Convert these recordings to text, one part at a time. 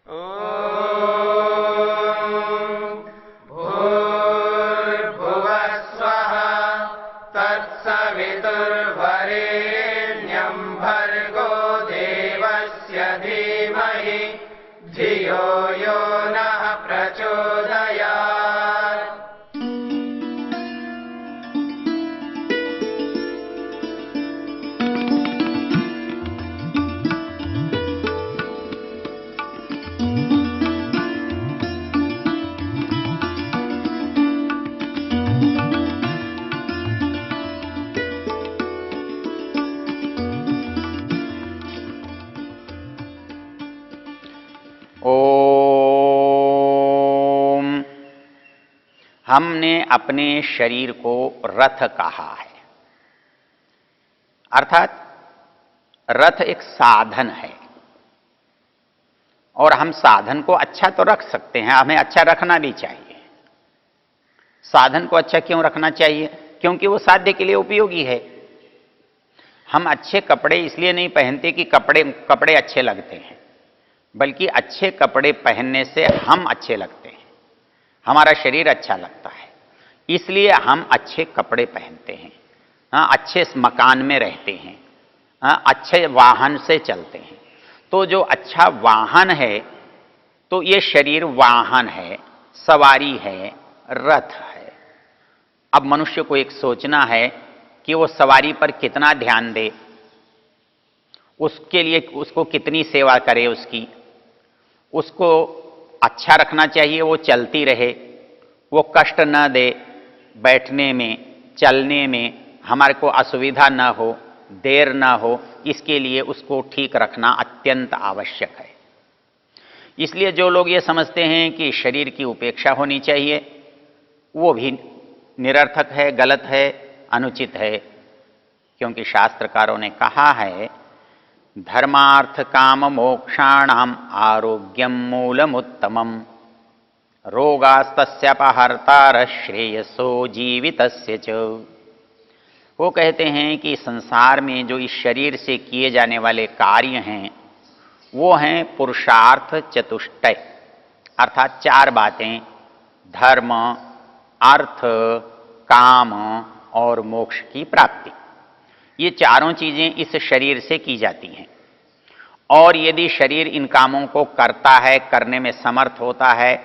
भूर्भुवः स्वः तत्सवितुर्वरेण्यं भर्गो देवस्य धीमहि धियो यो नः प्रचोदयात्। ओम। हमने अपने शरीर को रथ कहा है, अर्थात रथ एक साधन है और हम साधन को अच्छा तो रख सकते हैं, हमें अच्छा रखना भी चाहिए। साधन को अच्छा क्यों रखना चाहिए? क्योंकि वो साध्य के लिए उपयोगी है। हम अच्छे कपड़े इसलिए नहीं पहनते कि कपड़े अच्छे लगते हैं, बल्कि अच्छे कपड़े पहनने से हम अच्छे लगते हैं, हमारा शरीर अच्छा लगता है, इसलिए हम अच्छे कपड़े पहनते हैं, अच्छे मकान में रहते हैं, अच्छे वाहन से चलते हैं। तो जो अच्छा वाहन है, तो ये शरीर वाहन है, सवारी है, रथ है। अब मनुष्य को एक सोचना है कि वो सवारी पर कितना ध्यान दे, उसके लिए उसको कितनी सेवा करे, उसको अच्छा रखना चाहिए, वो चलती रहे, वो कष्ट न दे, बैठने में चलने में हमारे को असुविधा न हो, देर न हो, इसके लिए उसको ठीक रखना अत्यंत आवश्यक है। इसलिए जो लोग ये समझते हैं कि शरीर की उपेक्षा होनी चाहिए, वो भी निरर्थक है, गलत है, अनुचित है। क्योंकि शास्त्रकारों ने कहा है, धर्मार्थ काम मोक्षाणाम आरोग्यम मूलमुत्तमम रोगास्तस्यपहर्तार श्रेयसो जीवितस्य च। वो कहते हैं कि संसार में जो इस शरीर से किए जाने वाले कार्य हैं, वो हैं पुरुषार्थ चतुष्टय, अर्थात चार बातें: धर्म, अर्थ, काम और मोक्ष की प्राप्ति। ये चारों चीजें इस शरीर से की जाती हैं, और यदि शरीर इन कामों को करता है, करने में समर्थ होता है,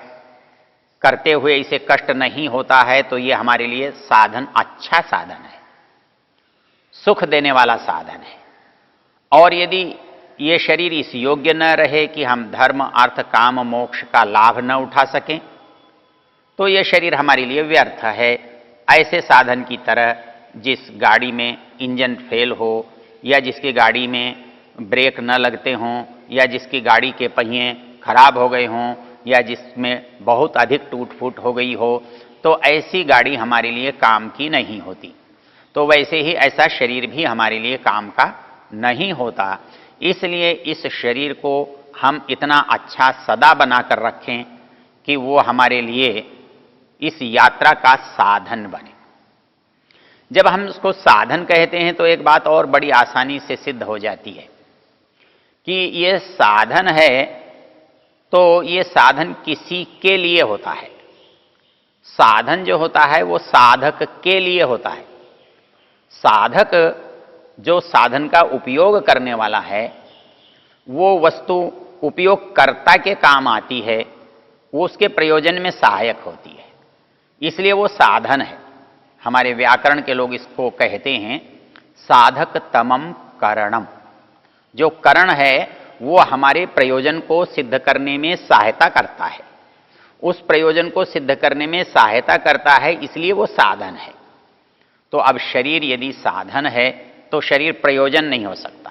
करते हुए इसे कष्ट नहीं होता है, तो ये हमारे लिए साधन, अच्छा साधन है, सुख देने वाला साधन है। और यदि ये शरीर इस योग्य न रहे कि हम धर्म, अर्थ, काम, मोक्ष का लाभ न उठा सकें, तो ये शरीर हमारे लिए व्यर्थ है। ऐसे साधन की तरह जिस गाड़ी में इंजन फेल हो, या जिसकी गाड़ी में ब्रेक न लगते हों, या जिसकी गाड़ी के पहिए खराब हो गए हों, या जिसमें बहुत अधिक टूट फूट हो गई हो, तो ऐसी गाड़ी हमारे लिए काम की नहीं होती। तो वैसे ही ऐसा शरीर भी हमारे लिए काम का नहीं होता। इसलिए इस शरीर को हम इतना अच्छा सदा बनाकर रखें कि वो हमारे लिए इस यात्रा का साधन बने। जब हम उसको साधन कहते हैं तो एक बात और बड़ी आसानी से सिद्ध हो जाती है कि ये साधन है, तो ये साधन किसी के लिए होता है। साधन जो होता है वो साधक के लिए होता है। साधक जो साधन का उपयोग करने वाला है, वो वस्तु उपयोगकर्ता के काम आती है, वो उसके प्रयोजन में सहायक होती है, इसलिए वो साधन है। हमारे व्याकरण के लोग इसको कहते हैं साधक तमम करणम। जो करण है वो हमारे प्रयोजन को सिद्ध करने में सहायता करता है, उस प्रयोजन को सिद्ध करने में सहायता करता है, इसलिए वो साधन है। तो अब शरीर यदि साधन है तो शरीर प्रयोजन नहीं हो सकता,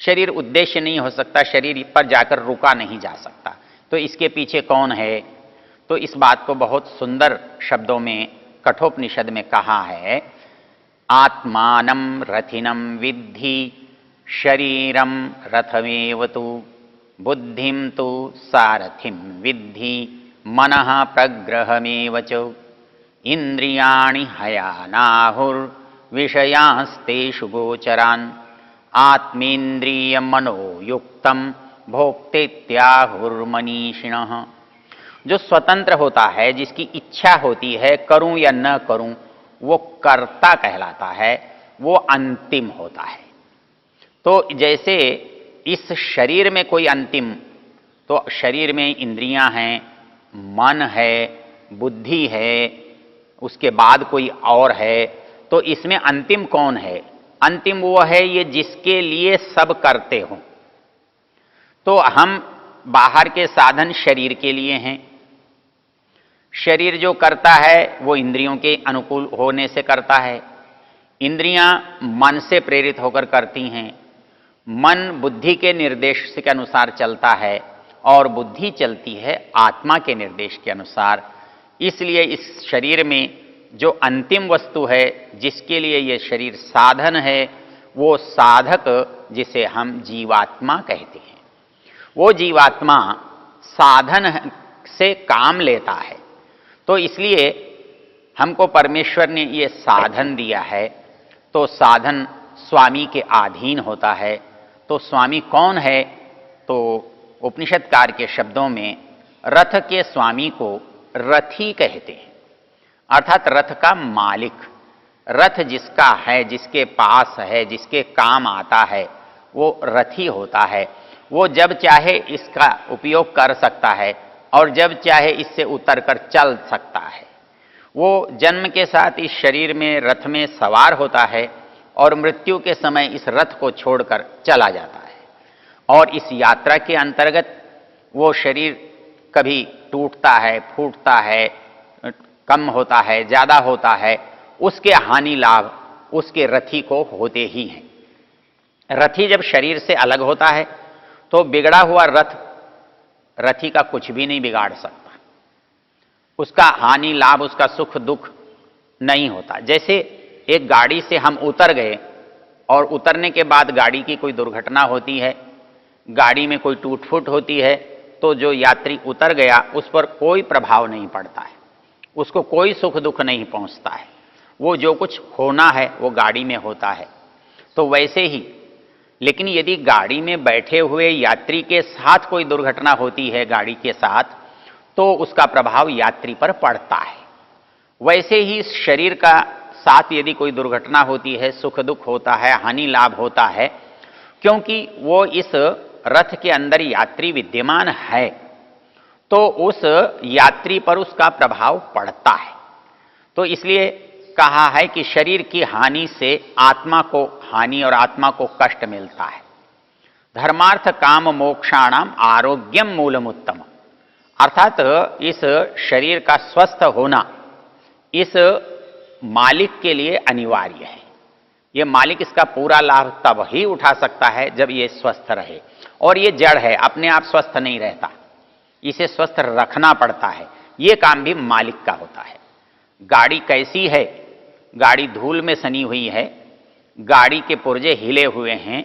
शरीर उद्देश्य नहीं हो सकता, शरीर पर जाकर रुका नहीं जा सकता। तो इसके पीछे कौन है? तो इस बात को बहुत सुंदर शब्दों में कठोपनिषद में कहा है, आत्मानं रथिनं विद्धि शरीरं रथमेव तु बुद्धिं तु सारथिं विद्धि मनः प्रग्रहमेव च इंद्रियाणि हयानाहुर्विषयांस्तेषु गोचरान् आत्मेन्द्रिय मनोयुक्तं भोक्तेत्याहुर्मनीषिणः। जो स्वतंत्र होता है, जिसकी इच्छा होती है करूं या न करूं, वो कर्ता कहलाता है, वो अंतिम होता है। तो जैसे इस शरीर में कोई अंतिम, तो शरीर में इंद्रियां हैं, मन है, बुद्धि है, उसके बाद कोई और है, तो इसमें अंतिम कौन है? अंतिम वो है ये जिसके लिए सब करते हो। तो हम बाहर के साधन शरीर के लिए हैं। शरीर जो करता है वो इंद्रियों के अनुकूल होने से करता है। इंद्रियां मन से प्रेरित होकर करती हैं। मन बुद्धि के निर्देश के अनुसार चलता है और बुद्धि चलती है आत्मा के निर्देश के अनुसार। इसलिए इस शरीर में जो अंतिम वस्तु है, जिसके लिए ये शरीर साधन है, वो साधक जिसे हम जीवात्मा कहते हैं। वो जीवात्मा साधन से काम लेता है। तो इसलिए हमको परमेश्वर ने ये साधन दिया है, तो साधन स्वामी के अधीन होता है। तो स्वामी कौन है? तो उपनिषदकार के शब्दों में रथ के स्वामी को रथी कहते हैं, अर्थात रथ का मालिक। रथ जिसका है, जिसके पास है, जिसके काम आता है, वो रथी होता है। वो जब चाहे इसका उपयोग कर सकता है और जब चाहे इससे उतरकर चल सकता है। वो जन्म के साथ इस शरीर में रथ में सवार होता है और मृत्यु के समय इस रथ को छोड़कर चला जाता है। और इस यात्रा के अंतर्गत वो शरीर कभी टूटता है, फूटता है, कम होता है, ज़्यादा होता है, उसके हानि लाभ उसके रथी को होते ही हैं। रथी जब शरीर से अलग होता है तो बिगड़ा हुआ रथ रथी का कुछ भी नहीं बिगाड़ सकता। उसका हानि लाभ, उसका सुख दुख नहीं होता। जैसे एक गाड़ी से हम उतर गए और उतरने के बाद गाड़ी की कोई दुर्घटना होती है, गाड़ी में कोई टूट फूट होती है, तो जो यात्री उतर गया उस पर कोई प्रभाव नहीं पड़ता है, उसको कोई सुख दुख नहीं पहुंचता है। वो जो कुछ होना है वो गाड़ी में होता है। तो वैसे ही, लेकिन यदि गाड़ी में बैठे हुए यात्री के साथ कोई दुर्घटना होती है गाड़ी के साथ, तो उसका प्रभाव यात्री पर पड़ता है। वैसे ही इस शरीर का साथ यदि कोई दुर्घटना होती है, सुख दुख होता है, हानि लाभ होता है, क्योंकि वो इस रथ के अंदर यात्री विद्यमान है, तो उस यात्री पर उसका प्रभाव पड़ता है। तो इसलिए कहा है कि शरीर की हानि से आत्मा को हानि और आत्मा को कष्ट मिलता है। धर्मार्थ काम मोक्षाणाम आरोग्यम मूलमुत्तम, अर्थात इस शरीर का स्वस्थ होना इस मालिक के लिए अनिवार्य है। ये मालिक इसका पूरा लाभ तब ही उठा सकता है जब ये स्वस्थ रहे। और ये जड़ है, अपने आप स्वस्थ नहीं रहता, इसे स्वस्थ रखना पड़ता है। ये काम भी मालिक का होता है। गाड़ी कैसी है? गाड़ी धूल में सनी हुई है, गाड़ी के पुर्जे हिले हुए हैं,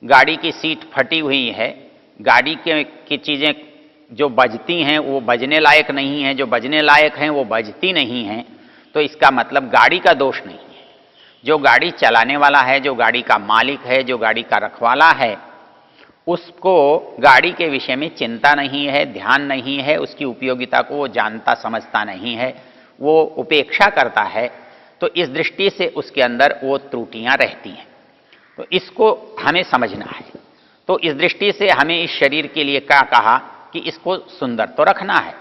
गाड़ी की सीट फटी हुई है, गाड़ी की चीज़ें जो बजती हैं वो बजने लायक नहीं हैं, जो बजने लायक हैं वो बजती नहीं हैं। तो इसका मतलब गाड़ी का दोष नहीं है। जो गाड़ी चलाने वाला है, जो गाड़ी का मालिक है, जो गाड़ी का रखवाला है, उसको गाड़ी के विषय में चिंता नहीं है, ध्यान नहीं है, उसकी उपयोगिता को वो जानता समझता नहीं है, वो उपेक्षा करता है। तो इस दृष्टि से उसके अंदर वो त्रुटियां रहती हैं। तो इसको हमें समझना है। तो इस दृष्टि से हमें इस शरीर के लिए क्या कहा कि इसको सुंदर तो रखना है,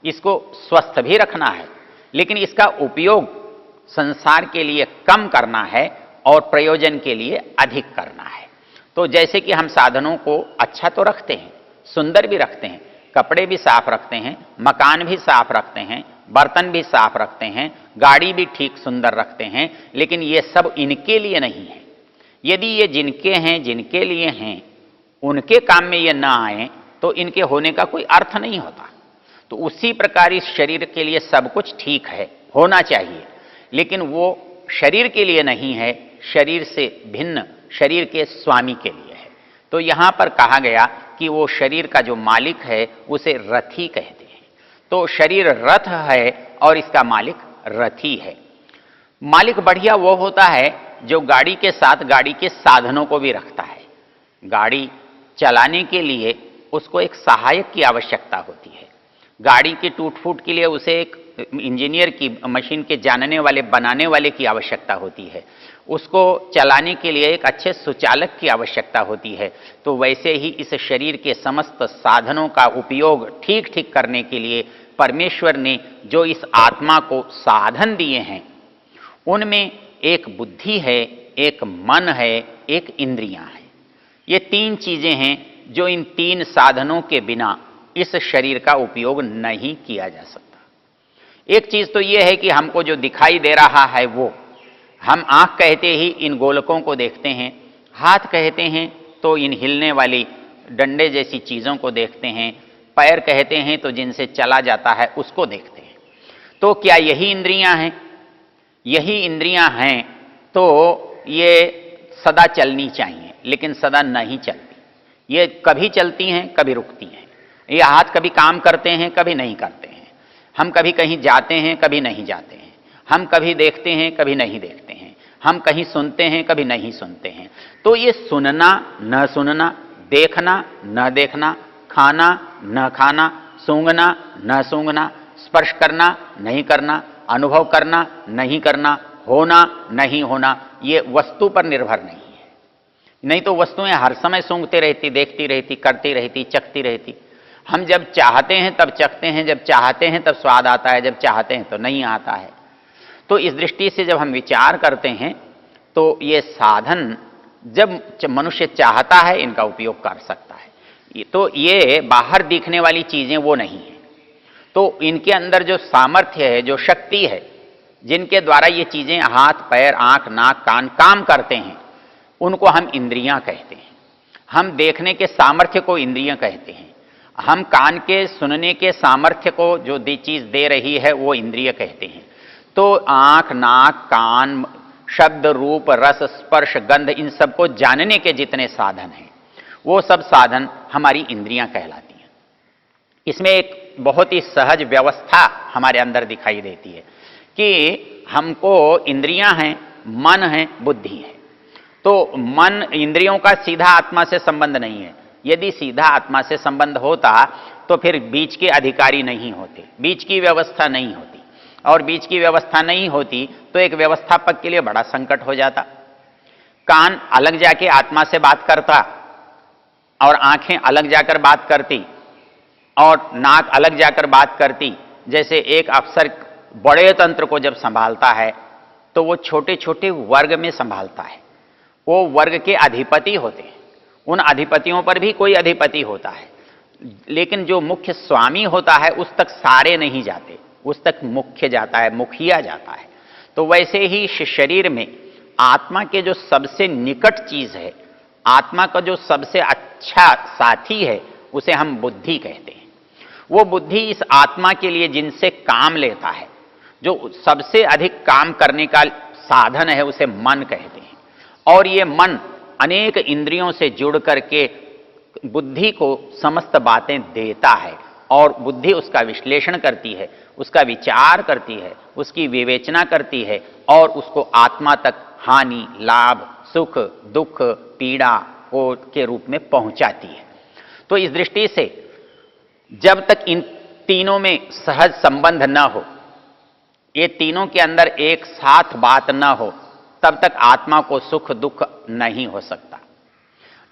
इसको स्वस्थ भी रखना है, लेकिन इसका उपयोग संसार के लिए कम करना है और प्रयोजन के लिए अधिक करना है। तो जैसे कि हम साधनों को अच्छा तो रखते हैं, सुंदर भी रखते हैं, कपड़े भी साफ रखते हैं, मकान भी साफ रखते हैं, बर्तन भी साफ रखते हैं, गाड़ी भी ठीक सुंदर रखते हैं, लेकिन ये सब इनके लिए नहीं है। यदि ये जिनके हैं, जिनके लिए हैं, उनके काम में ये ना आए तो इनके होने का कोई अर्थ नहीं होता। तो उसी प्रकार इस शरीर के लिए सब कुछ ठीक है, होना चाहिए, लेकिन वो शरीर के लिए नहीं है, शरीर से भिन्न शरीर के स्वामी के लिए है। तो यहां पर कहा गया कि वो शरीर का जो मालिक है उसे रथी कहते हैं। तो शरीर रथ है और इसका मालिक रथी है। मालिक बढ़िया वो होता है जो गाड़ी के साथ गाड़ी के साधनों को भी रखता है। गाड़ी चलाने के लिए उसको एक सहायक की आवश्यकता होती है। गाड़ी की टूट फूट के लिए उसे एक इंजीनियर की, मशीन के जानने वाले, बनाने वाले की आवश्यकता होती है। उसको चलाने के लिए एक अच्छे सुचालक की आवश्यकता होती है। तो वैसे ही इस शरीर के समस्त साधनों का उपयोग ठीक ठीक करने के लिए परमेश्वर ने जो इस आत्मा को साधन दिए हैं, उनमें एक बुद्धि है, एक मन है, एक इंद्रियां हैं। ये तीन चीजें हैं जो इन तीन साधनों के बिना इस शरीर का उपयोग नहीं किया जा सकता। एक चीज तो यह है कि हमको जो दिखाई दे रहा है वो, हम आंख कहते ही इन गोलकों को देखते हैं, हाथ कहते हैं तो इन हिलने वाली डंडे जैसी चीजों को देखते हैं, पैर कहते हैं तो जिनसे चला जाता है उसको देखते हैं। तो क्या यही इंद्रियां हैं? यही इंद्रियां हैं तो ये सदा चलनी चाहिए, लेकिन सदा नहीं चलती। ये कभी चलती हैं, कभी रुकती हैं। ये हाथ कभी काम करते हैं, कभी नहीं करते हैं। हम कभी कहीं जाते हैं, कभी नहीं जाते हैं। हम कभी देखते हैं, कभी नहीं देखते हैं। हम कहीं सुनते हैं, कभी नहीं सुनते हैं। तो ये सुनना न सुनना, देखना न देखना, खाना न खाना, सूंघना न सूंघना, स्पर्श करना नहीं करना, अनुभव करना नहीं करना, होना नहीं होना, ये वस्तु पर निर्भर नहीं है। नहीं तो वस्तुएं हर समय सूंघती रहती, देखती रहती, करती रहती, चखती रहती। हम जब चाहते हैं तब चखते हैं, जब चाहते हैं तब स्वाद आता है, जब चाहते हैं तो नहीं आता है। तो इस दृष्टि से जब हम विचार करते हैं तो ये साधन जब मनुष्य चाहता है इनका उपयोग कर सकता है। तो ये बाहर दिखने वाली चीजें वो नहीं है। तो इनके अंदर जो सामर्थ्य है, जो शक्ति है, जिनके द्वारा ये चीजें हाथ, पैर, आंख, नाक, कान काम करते हैं, उनको हम इंद्रियां कहते हैं। हम देखने के सामर्थ्य को इंद्रियां कहते हैं। हम कान के सुनने के सामर्थ्य को जो चीज दे रही है वो इंद्रिय कहते हैं। तो आंख, नाक, कान, शब्द, रूप, रस, स्पर्श, गंध, इन सबको जानने के जितने साधन हैं वो सब साधन हमारी इंद्रियां कहलाती हैं। इसमें एक बहुत ही सहज व्यवस्था हमारे अंदर दिखाई देती है कि हमको इंद्रियां हैं, मन है, बुद्धि है। तो मन, इंद्रियों का सीधा आत्मा से संबंध नहीं है। यदि सीधा आत्मा से संबंध होता तो फिर बीच के अधिकारी नहीं होते, बीच की व्यवस्था नहीं होती। और बीच की व्यवस्था नहीं होती तो एक व्यवस्थापक के लिए बड़ा संकट हो जाता। कान अलग जाके आत्मा से बात करता और आंखें अलग जाकर बात करती और नाक अलग जाकर बात करती। जैसे एक अफसर बड़े तंत्र को जब संभालता है तो वो छोटे छोटे वर्ग में संभालता है। वो वर्ग के अधिपति होते हैं, उन अधिपतियों पर भी कोई अधिपति होता है, लेकिन जो मुख्य स्वामी होता है उस तक सारे नहीं जाते, उस तक मुख्य जाता है, मुखिया जाता है। तो वैसे ही शरीर में आत्मा के जो सबसे निकट चीज है, आत्मा का जो सबसे अच्छा साथी है, उसे हम बुद्धि कहते हैं। वो बुद्धि इस आत्मा के लिए जिनसे काम लेता है, जो सबसे अधिक काम करने का साधन है, उसे मन कहते हैं। और ये मन अनेक इंद्रियों से जुड़ करके बुद्धि को समस्त बातें देता है और बुद्धि उसका विश्लेषण करती है, उसका विचार करती है, उसकी विवेचना करती है और उसको आत्मा तक हानि, लाभ, सुख, दुख, पीड़ा के रूप में पहुंचाती है। तो इस दृष्टि से जब तक इन तीनों में सहज संबंध न हो, ये तीनों के अंदर एक साथ बात न हो, तब तक आत्मा को सुख दुख नहीं हो सकता।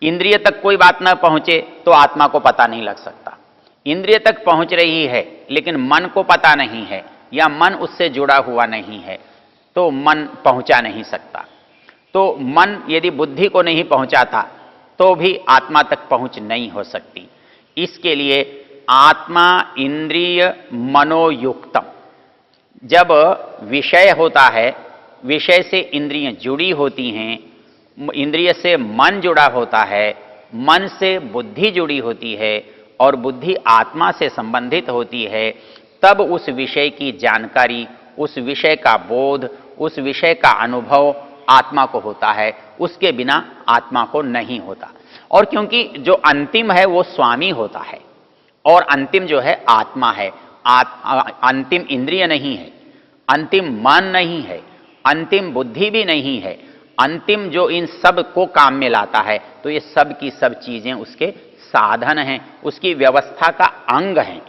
इंद्रिय तक कोई बात न पहुंचे तो आत्मा को पता नहीं लग सकता। इंद्रिय तक पहुंच रही है लेकिन मन को पता नहीं है या मन उससे जुड़ा हुआ नहीं है तो मन पहुंचा नहीं सकता। तो मन यदि बुद्धि को नहीं पहुंचाता तो भी आत्मा तक पहुंच नहीं हो सकती। इसके लिए आत्मा इंद्रिय मनोयुक्तम, जब विषय होता है, विषय से इंद्रियां जुड़ी होती हैं, इंद्रिय से मन जुड़ा होता है, मन से बुद्धि जुड़ी होती है और बुद्धि आत्मा से संबंधित होती है, तब उस विषय की जानकारी, उस विषय का बोध, उस विषय का अनुभव आत्मा को होता है। उसके बिना आत्मा को नहीं होता। और क्योंकि जो अंतिम है वो स्वामी होता है और अंतिम जो है आत्मा है। अंतिम इंद्रिय नहीं है, अंतिम मन नहीं है, अंतिम बुद्धि भी नहीं है, अंतिम जो इन सब को काम में लाता है, तो ये सब की सब चीजें उसके साधन हैं, उसकी व्यवस्था का अंग हैं,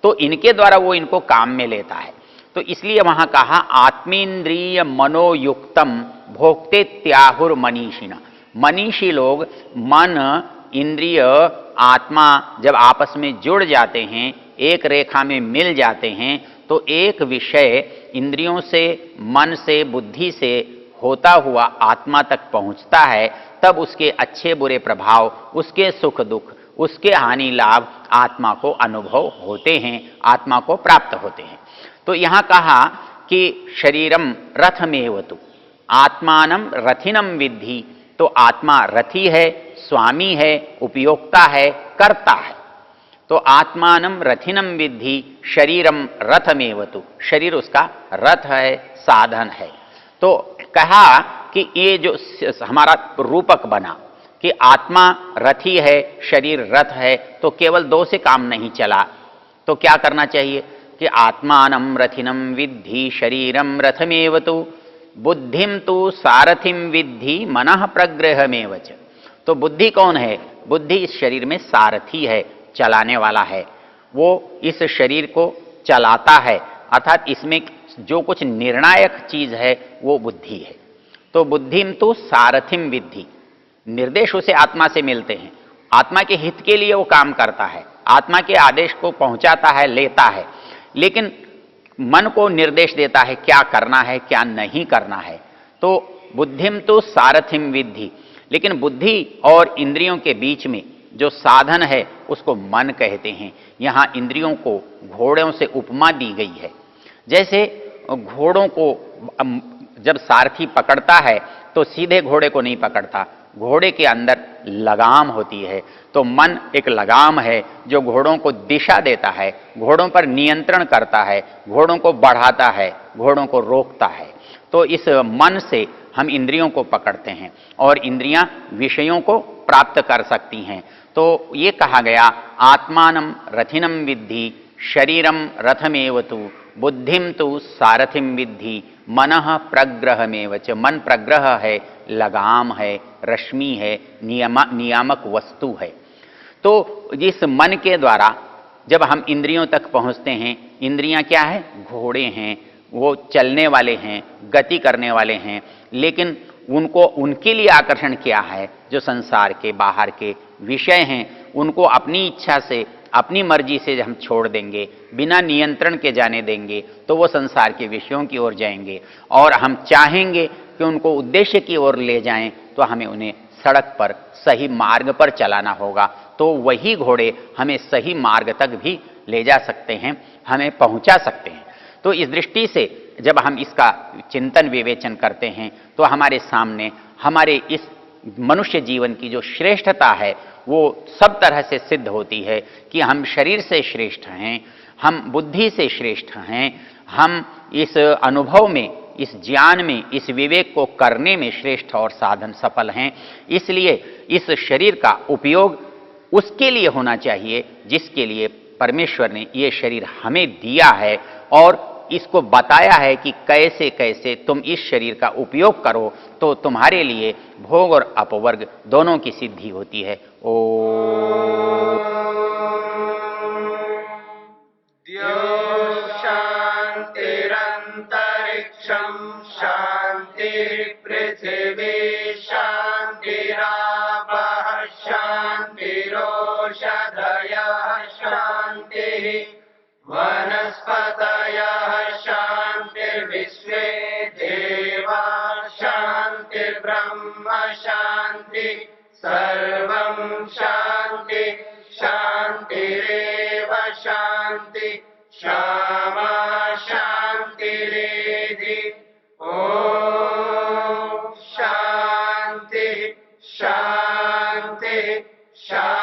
तो इनके द्वारा वो इनको काम में लेता है। तो इसलिए वहां कहा आत्मेन्द्रिय मनोयुक्तम भोक्ते त्याहुर मनीषिणा। मनीषी लोग मन, इंद्रिय, आत्मा जब आपस में जुड़ जाते हैं, एक रेखा में मिल जाते हैं, तो एक विषय इंद्रियों से, मन से, बुद्धि से होता हुआ आत्मा तक पहुंचता है, तब उसके अच्छे बुरे प्रभाव, उसके सुख दुख, उसके हानि लाभ आत्मा को अनुभव होते हैं, आत्मा को प्राप्त होते हैं। तो यहां कहा कि शरीरम रथमेवतु, आत्मानम रथिनम विद्धि। तो आत्मा रथी है, स्वामी है, उपयोक्ता है, कर्ता है। तो आत्मानम रथिनम विद्धि शरीरम रथमेवतु, शरीर उसका रथ है, साधन है। तो कहा कि ये जो हमारा रूपक बना कि आत्मा रथी है, शरीर रथ है, तो केवल दो से काम नहीं चला। तो क्या करना चाहिए कि आत्मानम रथिनम विद्धि शरीरम रथमेवतु बुद्धिम तु सारथिम विद्धि मनः प्रग्रहमेव च। तो बुद्धि कौन है? बुद्धि इस शरीर में सारथी है, चलाने वाला है, वो इस शरीर को चलाता है, अर्थात इसमें जो कुछ निर्णायक चीज है वो बुद्धि है। तो बुद्धिम तो सारथिम विद्धि, निर्देश उसे आत्मा से मिलते हैं, आत्मा के हित के लिए वो काम करता है, आत्मा के आदेश को पहुंचाता है, लेता है, लेकिन मन को निर्देश देता है क्या करना है क्या नहीं करना है। तो बुद्धिम तो सारथिम विद्धि, लेकिन बुद्धि और इंद्रियों के बीच में जो साधन है उसको मन कहते हैं। यहां इंद्रियों को घोड़ों से उपमा दी गई है। जैसे घोड़ों को जब सारथी पकड़ता है तो सीधे घोड़े को नहीं पकड़ता, घोड़े के अंदर लगाम होती है। तो मन एक लगाम है जो घोड़ों को दिशा देता है, घोड़ों पर नियंत्रण करता है, घोड़ों को बढ़ाता है, घोड़ों को रोकता है। तो इस मन से हम इंद्रियों को पकड़ते हैं और इंद्रियां विषयों को प्राप्त कर सकती हैं। तो ये कहा गया आत्मानम रथिनम विद्धि शरीरम रथमेवतु बुद्धिम तु सारथिम विद्धि मनः प्रग्रहमेव च। मन प्रग्रह है, लगाम है, रश्मि है, नियामक वस्तु है। तो इस मन के द्वारा जब हम इंद्रियों तक पहुंचते हैं, इंद्रियां क्या है? घोड़े हैं, वो चलने वाले हैं, गति करने वाले हैं, लेकिन उनको उनके लिए आकर्षण क्या है? जो संसार के बाहर के विषय हैं, उनको अपनी इच्छा से, अपनी मर्जी से हम छोड़ देंगे, बिना नियंत्रण के जाने देंगे, तो वो संसार के विषयों की ओर जाएंगे। और हम चाहेंगे कि उनको उद्देश्य की ओर ले जाएं, तो हमें उन्हें सड़क पर, सही मार्ग पर चलाना होगा। तो वही घोड़े हमें सही मार्ग तक भी ले जा सकते हैं, हमें पहुंचा सकते हैं। तो इस दृष्टि से जब हम इसका चिंतन विवेचन करते हैं तो हमारे सामने हमारे इस मनुष्य जीवन की जो श्रेष्ठता है वो सब तरह से सिद्ध होती है कि हम शरीर से श्रेष्ठ हैं, हम बुद्धि से श्रेष्ठ हैं, हम इस अनुभव में, इस ज्ञान में, इस विवेक को करने में श्रेष्ठ और साधन सफल हैं। इसलिए इस शरीर का उपयोग उसके लिए होना चाहिए जिसके लिए परमेश्वर ने ये शरीर हमें दिया है और इसको बताया है कि कैसे कैसे तुम इस शरीर का उपयोग करो तो तुम्हारे लिए भोग और अपवर्ग दोनों की सिद्धि होती है। शांतिरंतरिक्षम शांति पृथिवी शांतिरापः शांतिरोषधयः शांतिः वनस्पतयः शांतिर्विश्वे देवा शांतिर्ब्रह्म शांति सर्वं शांति शांतिरेव शांति क्षमा शांतिरेधि। ओम शांति शांति शांति।